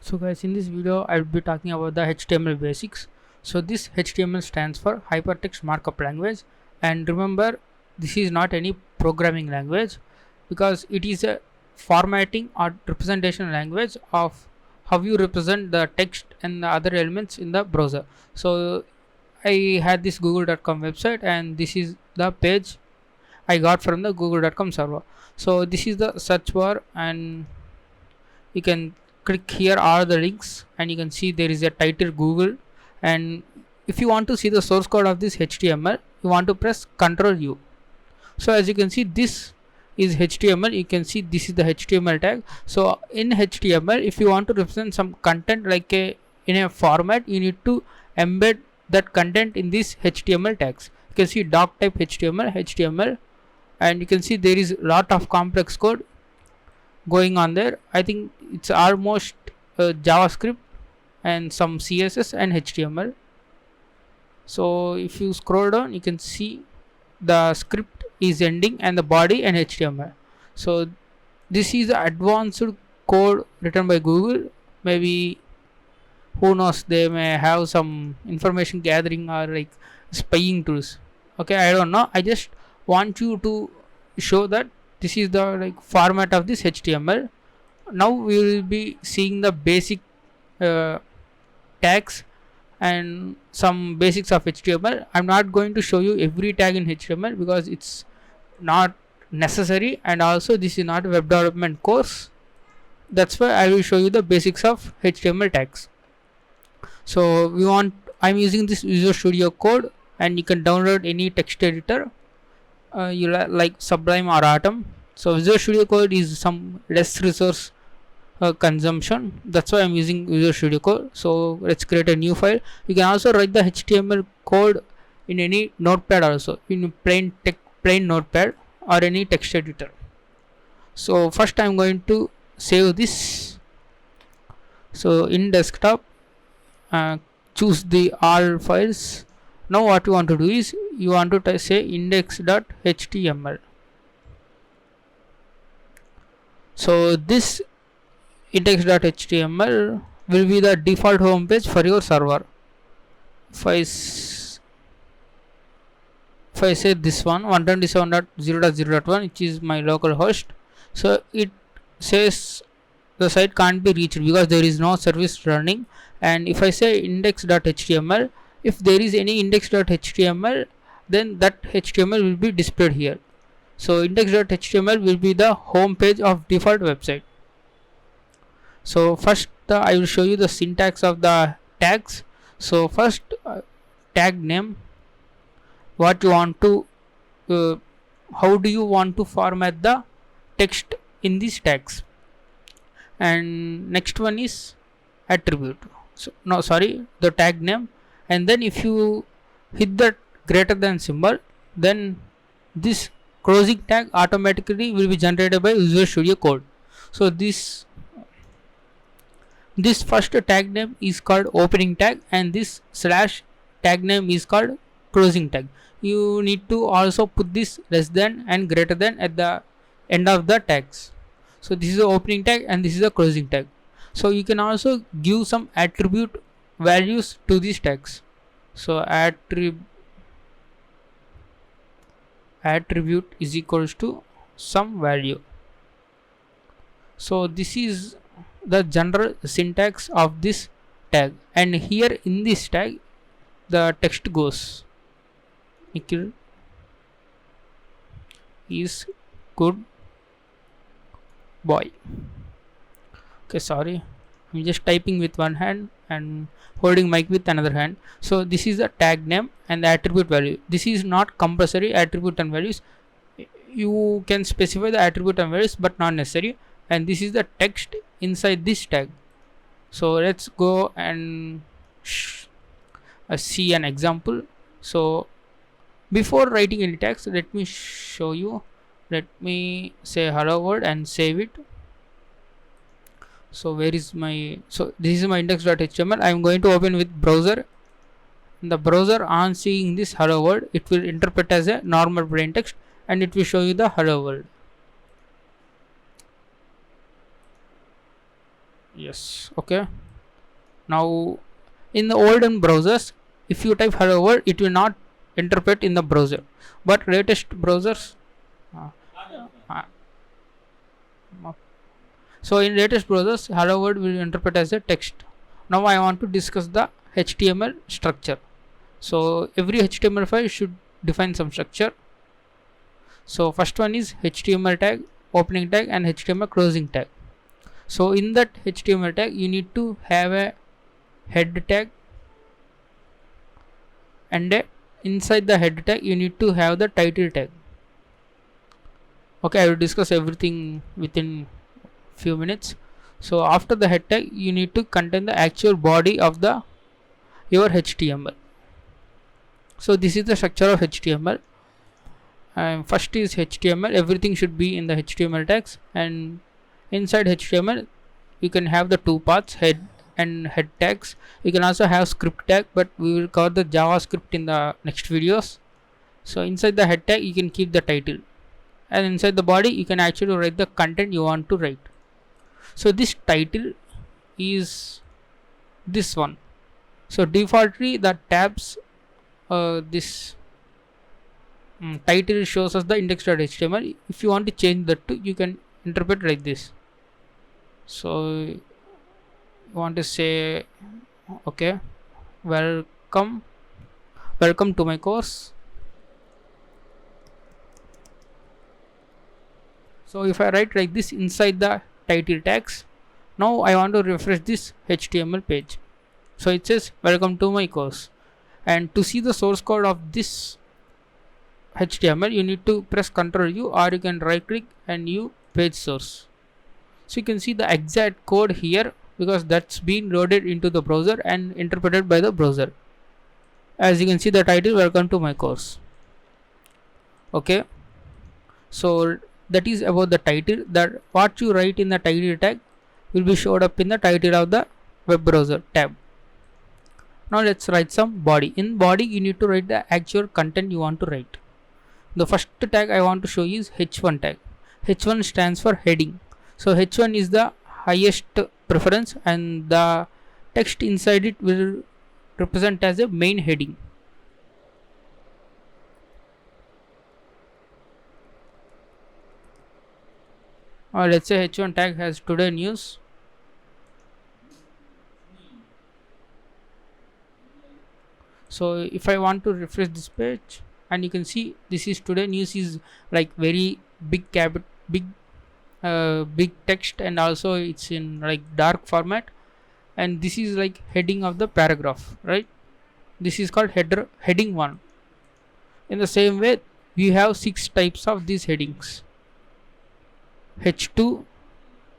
So guys, in this video I will be talking about the HTML basics. So this HTML stands for Hypertext Markup Language, and remember, this is not any programming language because it is a formatting or representation language of how you represent the text and the other elements in the browser. So I had this google.com website, and this is the page I got from the google.com server. So this is the search bar, and you can click here are the links, and you can see there is a title Google. And if you want to see the source code of this HTML, you want to press Ctrl U. So as you can see, this is HTML. You can see this is the HTML tag. So in HTML, if you want to represent some content like in a format, you need to embed that content in these HTML tags. You can see doc type HTML, and you can see there is a lot of complex code going on there. I think it's almost JavaScript and some CSS and HTML. So if you scroll down, you can see the script is ending and the body and HTML. So this is advanced code written by Google. Maybe, who knows, they may have some information gathering or like spying tools. Okay, I don't know. I just want you to show that this is the like format of this HTML. Now we will be seeing the basic uh, tags and some basics of HTML. I'm not going to show you every tag in HTML because it's not necessary, and also this is not a web development course. That's why I will show you the basics of HTML tags. So I'm using this Visual Studio Code, and you can download any text editor you like Sublime or Atom. So Visual Studio Code is some less resource consumption. That's why I'm using Visual Studio Code. So let's create a new file. You can also write the HTML code in any notepad, also in plain notepad or any text editor. So first I'm going to save this. So in desktop, choose the all files. Now what you want to do is you want to say index.html. So this index.html will be the default home page for your server. If I say this one 127.0.0.1, which is my local host, so it says the site can't be reached because there is no service running. And if I say index.html, if there is any index.html, then that HTML will be displayed here. So index.html will be the home page of default website. So first I will show you the syntax of the tags. So first, tag name, what you want to how do you want to format the text in these tags. And next one is attribute. So no, sorry, the tag name. And then if you hit the greater than symbol, then this closing tag automatically will be generated by Visual Studio Code. So this first tag name is called opening tag, and this slash tag name is called closing tag. You need to also put this less than and greater than at the end of the tags. So this is the opening tag and this is the closing tag. So you can also give some attribute values to these tags. So attribute is equals to some value. So this is the general syntax of this tag, and here in this tag the text goes Nikhil is good boy. Okay, sorry, I'm just typing with one hand and holding mic with another hand. So this is the tag name and the attribute value. This is not compulsory attribute and values. You can specify the attribute and values, but not necessary. And this is the text inside this tag. So let's go and see an example. So before writing any text, let me show you. Let me say hello world and save it. So where is my, so this is my index.html. I am going to open with browser. In the browser, on seeing this hello world, it will interpret as a normal plain text, and it will show you the hello world. Yes. Okay. Now in the olden browsers, if you type hello world, it will not interpret in the browser, but latest browsers uh, uh, so in latest browsers hello world will interpret as a text. Now I want to discuss the HTML structure. So every HTML file should define some structure. So first one is HTML tag, opening tag, and HTML closing tag. So in that HTML tag you need to have a head tag, and inside the head tag you need to have the title tag. Okay, I will discuss everything within few minutes. So after the head tag you need to contain the actual body of the your HTML. So this is the structure of HTML. First is HTML. Everything should be in the HTML tags, and inside HTML you can have the two parts, head and head tags. You can also have script tag, but we will cover the JavaScript in the next videos. So inside the head tag you can keep the title, and inside the body you can actually write the content you want to write. So this title is this one. So defaultly the tabs, this title shows us the index.html. If you want to change that to, you can interpret like this. So you want to say, okay, welcome to my course. So if I write like this inside the title tags, now I want to refresh this HTML page. So it says welcome to my course, and to see the source code of this HTML you need to press Ctrl U, or you can right click and view page source. So you can see the exact code here, because that's been loaded into the browser and interpreted by the browser. As you can see the title, welcome to my course. Okay, so that is about the title, that what you write in the title tag will be showed up in the title of the web browser tab. Now let's write some body. In body you need to write the actual content you want to write. The first tag I want to show is h1 tag. H1 stands for heading. So h1 is the highest preference, and the text inside it will represent as a main heading. Or let's say h1 tag has today news. So if I want to refresh this page, and you can see this is today news is like very big big text, and also it's in like dark format, and this is like heading of the paragraph, right? This is called heading 1. In the same way we have 6 types of these headings: h2,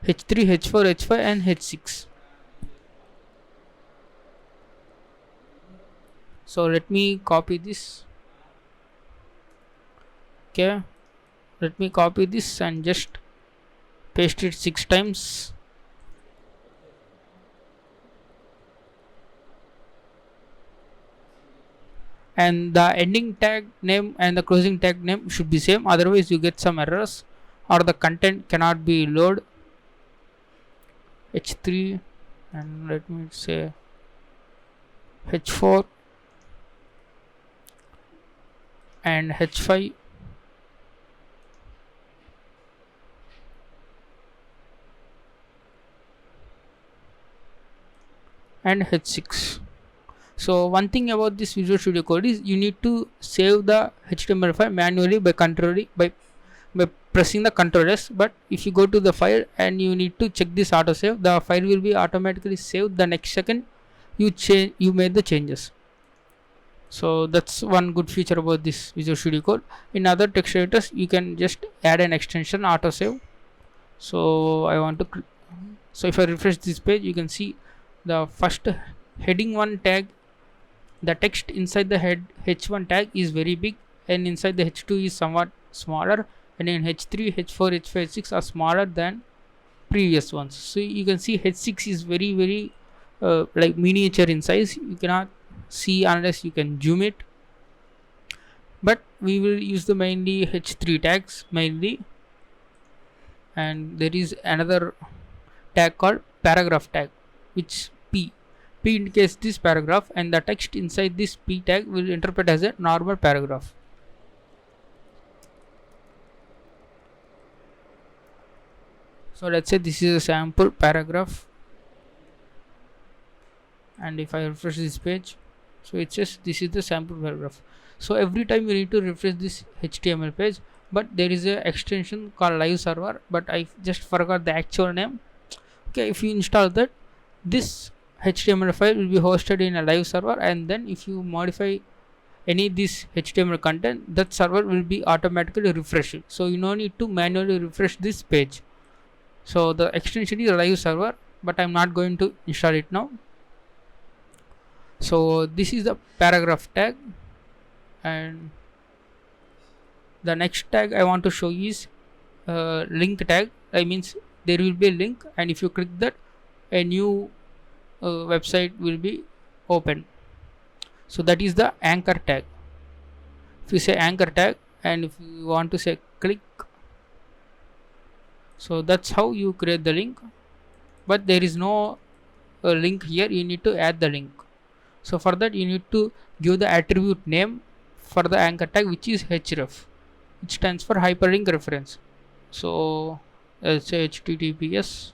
h3, h4, h5, and h6. So let me copy this. Okay, let me copy this and just paste it 6 times. And the ending tag name and the closing tag name should be same, otherwise you get some errors or the content cannot be loaded. h3, and let me say h4 and h5 and h6. So one thing about this Visual Studio Code is you need to save the HTML file manually by pressing the Ctrl S. But if you go to the file and you need to check this auto save, the file will be automatically saved the next second you made the changes. So that's one good feature about this Visual Studio Code. In other text editors you can just add an extension auto save. So I want to so if I refresh this page, you can see the first heading 1 tag, the text inside the h1 tag is very big, and inside the h2 is somewhat smaller, and in h3, h4, h5, h6 are smaller than previous ones. So you can see h6 is very like miniature in size. You cannot see unless you can zoom it, but we will use the mainly h3 tags mainly. And there is another tag called paragraph tag, which p indicates this paragraph, and the text inside this p tag will interpret as a normal paragraph. So let's say this is a sample paragraph, and if I refresh this page, so it says this is the sample paragraph. So every time you need to refresh this HTML page, but there is a extension called live server, but I just forgot the actual name. Okay, if you install that, this HTML file will be hosted in a live server, and then if you modify any this HTML content, that server will be automatically refreshed, so you no need to manually refresh this page. So the extension is a live server, but I'm not going to install it now. So this is the paragraph tag, and the next tag I want to show is link tag. I means there will be a link, and if you click that, a new website will be open. So that is the anchor tag. If you say anchor tag, and if you want to say click, so that's how you create the link, but there is no link here. You need to add the link. So for that you need to give the attribute name for the anchor tag, which is href, which stands for hyperlink reference. So let's say https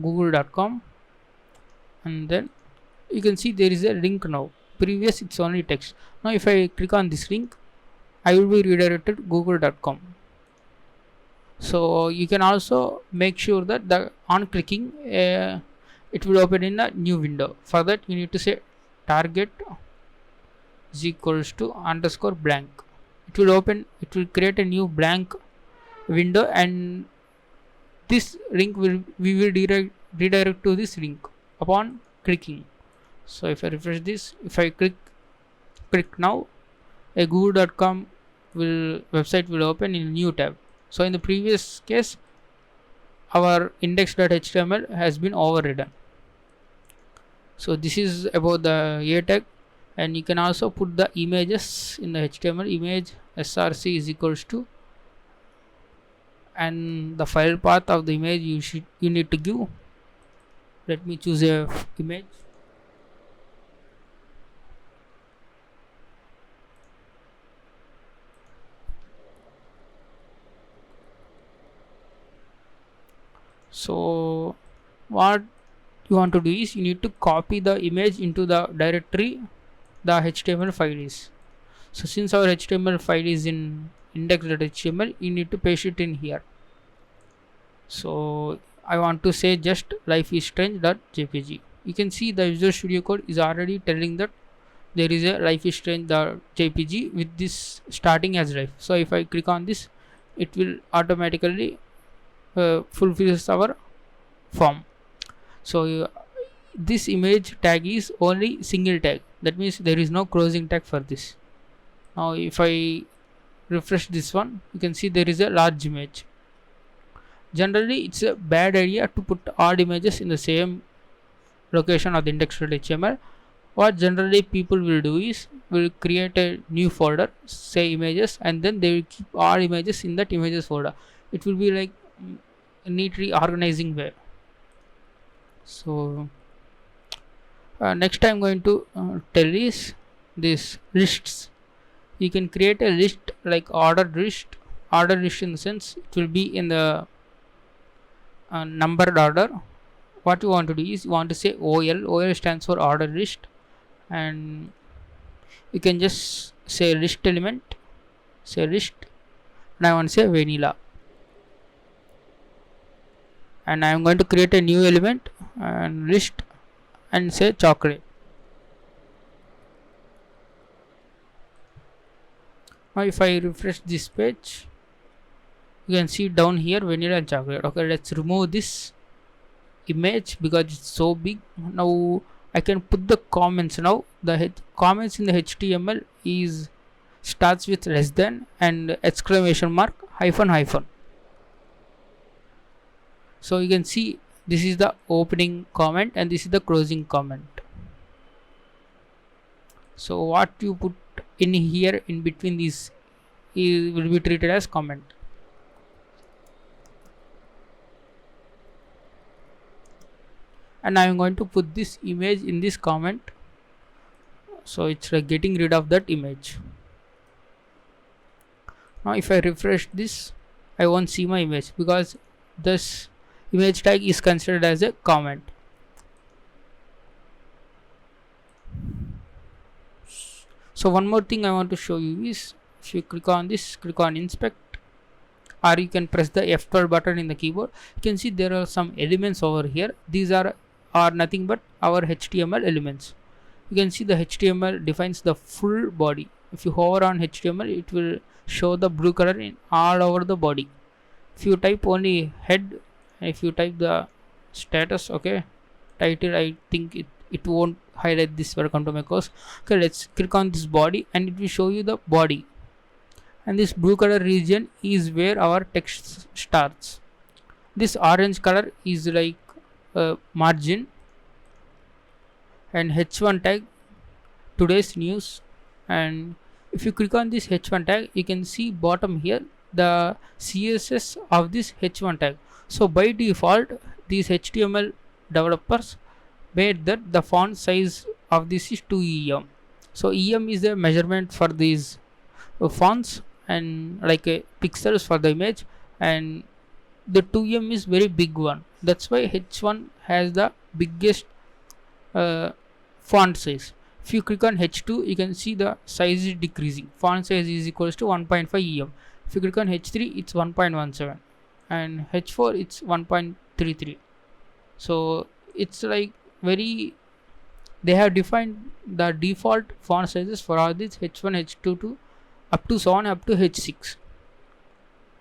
google.com, and then you can see there is a link now. Previous it's only text. Now if I click on this link, I will be redirected google.com. So you can also make sure that the on clicking it will open in a new window. For that you need to say target is equals to underscore blank. It will create a new blank window, and this link we will redirect to this link upon clicking. So if I refresh this, if I click now, a google.com website will open in a new tab. So in the previous case, our index.html has been overridden. So this is about the a tag, and you can also put the images in the HTML. Image src is equals to, and the file path of the image you need to give. Let me choose a image. So what you want to do is you need to copy the image into the directory the HTML file is. So since our HTML file is in index.html, you need to paste it in here. So I want to say just life is strange.jpg. You can see the Visual Studio Code is already telling that there is a life is strange.jpg with this starting as life. So if I click on this, it will automatically fulfills our form. So this image tag is only single tag. That means there is no closing tag for this. Now if I refresh this one, you can see there is a large image. Generally it's a bad idea to put odd images in the same location of the index.html. What generally people will do is will create a new folder, say images, and then they will keep all images in that images folder. It will be like a neatly organizing way. So next I'm going to tell is this lists. You can create a list like ordered list in the sense it will be in the numbered order. What you want to do is you want to say OL stands for ordered list, and you can just say list element, say list, and I want to say vanilla, and I am going to create a new element and list and say chocolate. Now if I refresh this page, you can see down here vanilla and chocolate. Okay, let's remove this image because it's so big. Now I can put the comments. Now the comments in the HTML is starts with less than and exclamation mark hyphen. So you can see this is the opening comment and this is the closing comment. So what you put in here in between these will be treated as comment. and I am going to put this image in this comment. So it's like getting rid of that image. Now if I refresh this, I won't see my image because this image tag is considered as a comment. So one more thing I want to show you is, if you click on this, click on inspect, or you can press the F12 button in the keyboard, you can see there are some elements over here. These are nothing but our HTML elements. You can see the HTML defines the full body. If you hover on HTML, it will show the blue color in all over the body. If you type only head, if you type the status, okay, title, I think it won't highlight this. Welcome to my course. Okay, let's click on this body and it will show you the body, and this blue color region is where our text starts. This orange color is like margin, and h1 tag today's news. And if you click on this h1 tag, you can see bottom here the CSS of this h1 tag. So by default, these HTML developers made that the font size of this is 2em. So em is the measurement for these fonts, and like pixels for the image, and the 2em is very big one. That's why h1 has the biggest font size. If you click on h2, you can see the size is decreasing. Font size is equals to 1.5 em. If you click on h3, it's 1.17, and h4 it's 1.33. So it's like very, they have defined the default font sizes for all these h1, h2 to up to 7 up to h6.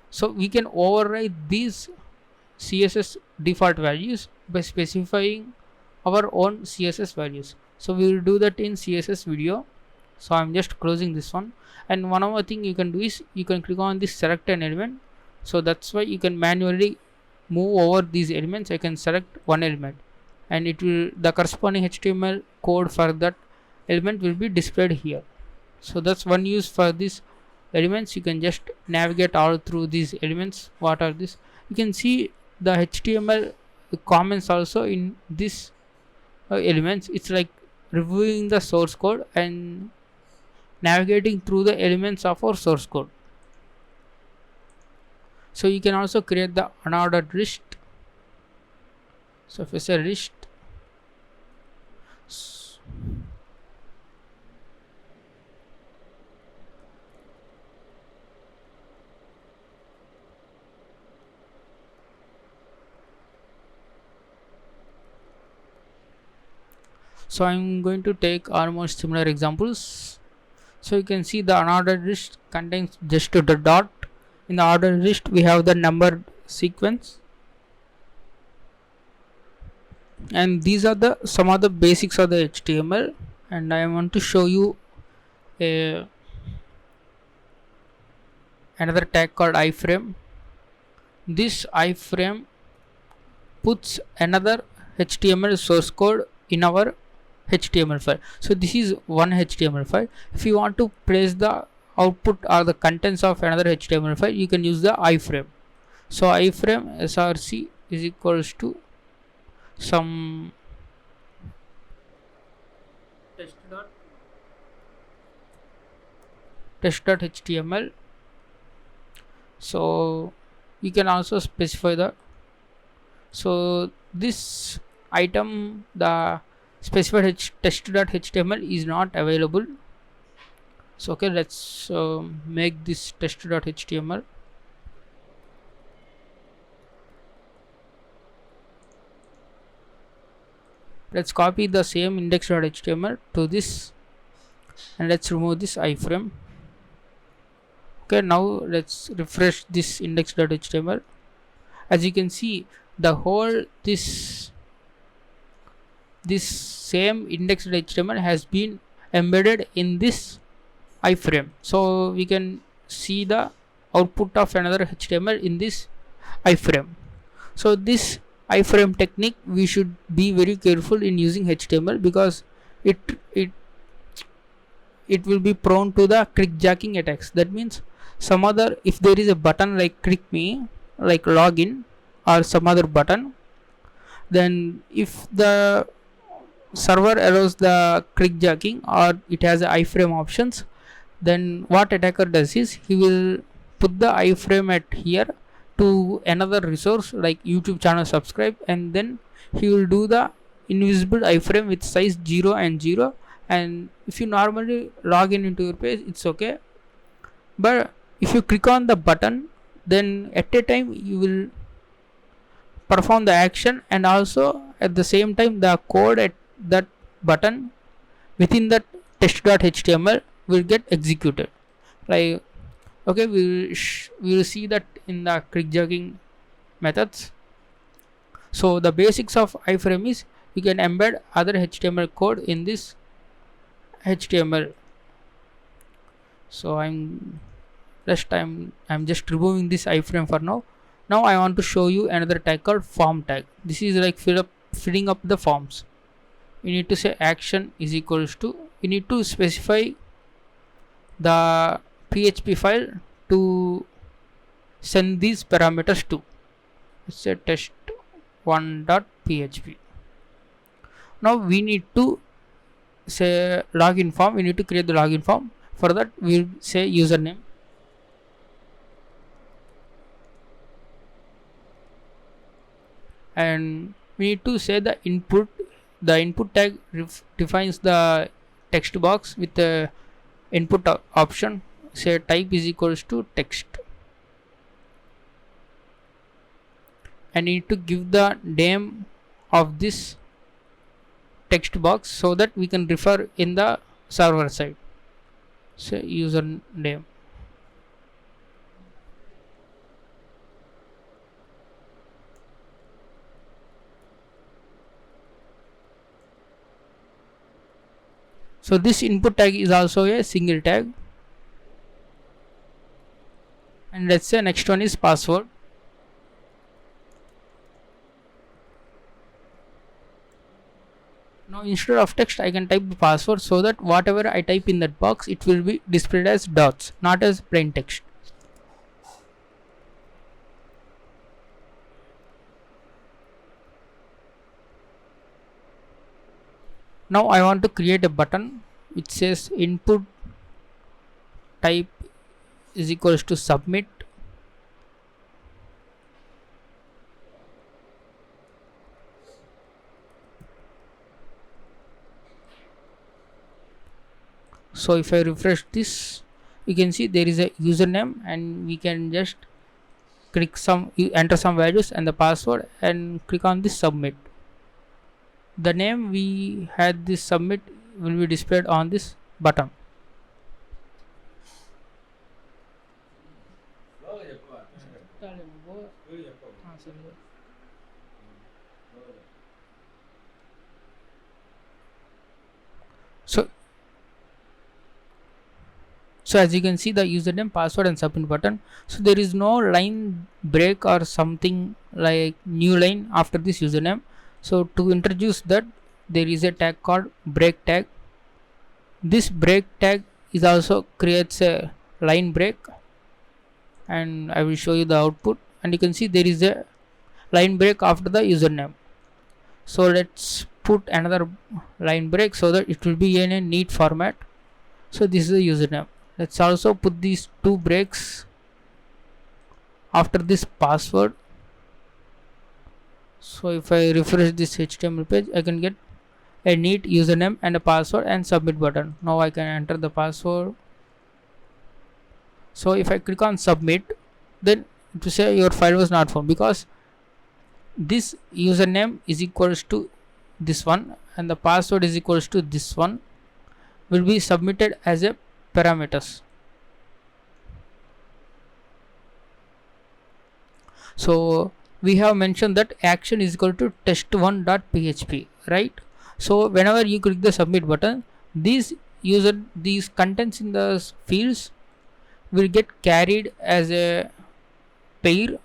So we can override these CSS default values by specifying our own CSS values. So we will do that in CSS video. So I'm just closing this one, and one more thing you can do is you can click on this select an element. So that's why you can manually move over these elements. I can select one element, and it will, the corresponding HTML code for that element will be displayed here. So that's one use for these elements. You can just navigate all through these elements. What are this? You can see the HTML comments also in this elements. It's like reviewing the source code and navigating through the elements of our source code. So you can also create the unordered list. So if I say list, so I'm going to take almost similar examples. So you can see the unordered list contains just the dot. In the ordered list, we have the numbered sequence, and these are the some of the basics of the HTML. And I want to show you another tag called iframe. This iframe puts another HTML source code in our HTML file. So this is one HTML file. If you want to place the output or the contents of another HTML file, you can use the iframe. So iframe src is equals to some test.html. So you can also specify the, so this item, the specified test.html is not available. So okay, let's make this test.html. Let's copy the same index.html to this, and let's remove this iframe. Okay, now let's refresh this index.html. As you can see, the whole this same index.html has been embedded in this iframe. So we can see the output of another HTML in this iframe. So this iframe technique, we should be very careful in using HTML, because it will be prone to the clickjacking attacks. That means some other, if there is a button like click me, like login, or some other button, Then if the server allows the click jacking or it has iframe options, then what attacker does is he will put the iframe at here to another resource like YouTube channel subscribe, and then he will do the invisible iframe with size 0 and 0. And if you normally log in into your page, it's okay, but if you click on the button, then at a time you will perform the action, and also at the same time the code at that button within that test.html will get executed. Like, okay, we will see that in the click jacking methods. So the basics of iframe is you can embed other HTML code in this HTML. So I'm just removing this iframe for now. Now I want to show you another tag called form tag. This is like filling up the forms. You need to say action is equals to, you need to specify the PHP file to send these parameters to. Let's say test1.php. Now we need to say login form. We need to create the login form. For that we'll say username, and we need to say the input. The input tag defines the text box with the input option. Say type is equals to text, and you need to give the name of this text box so that we can refer in the server side. Say username. So this input tag is also a single tag. And let's say next one is password. Now instead of text I can type the password, so that whatever I type in that box, it will be displayed as dots, not as plain text. Now I want to create a button which says input type is equals to submit. So if I refresh this, you can see there is a username, and we can just enter some values and the password, and click on this submit. The name we had this submit will be displayed on this button. So as you can see, the username, password and submit button. So there is no line break or something like new line after this username. So to introduce that, there is a tag called break tag. This break tag is also creates a line break, and I will show you the output, and you can see there is a line break after the username. So let's put another line break so that it will be in a neat format. So this is the username. Let's also put these two breaks after this password. So if I refresh this HTML page, I can get a neat username and a password and submit button. Now I can enter the password. So if I click on submit, then it will say your file was not found, because this username is equals to this one and the password is equals to this one will be submitted as a parameters. So we have mentioned that action is equal to test1.php, right? So whenever you click the submit button, these contents in the fields will get carried as a pair,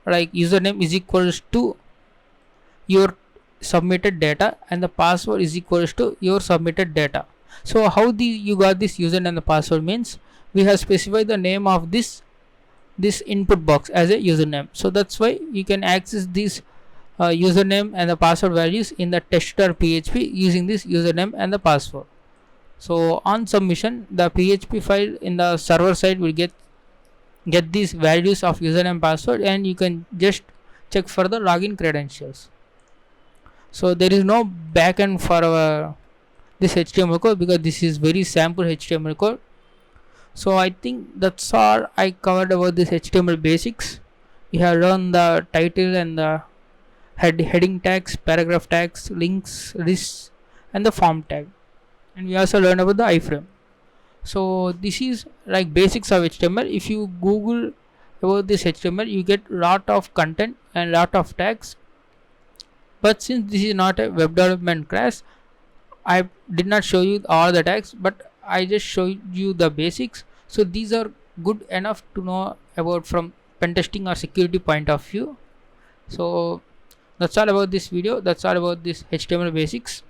like username is equals to your submitted data and the password is equals to your submitted data. So how you got this username and the password means we have specified the name of this input box as a username. So that's why you can access this username and the password values in the tester PHP using this username and the password. So on submission, the PHP file in the server side will get these values of username and password, and you can just check for the login credentials. So there is no backend for this HTML code, because this is very sample HTML code. So I think that's all I covered about this HTML basics. We have learned the title and the heading tags, paragraph tags, links, lists, and the form tag, and we also learned about the iframe. So this is like basics of HTML. If you Google about this HTML, you get lot of content and lot of tags. But since this is not a web development class, I did not show you all the tags, but I just showed you the basics. So these are good enough to know about from pen testing or security point of view. So that's all about this video. That's all about this HTML basics.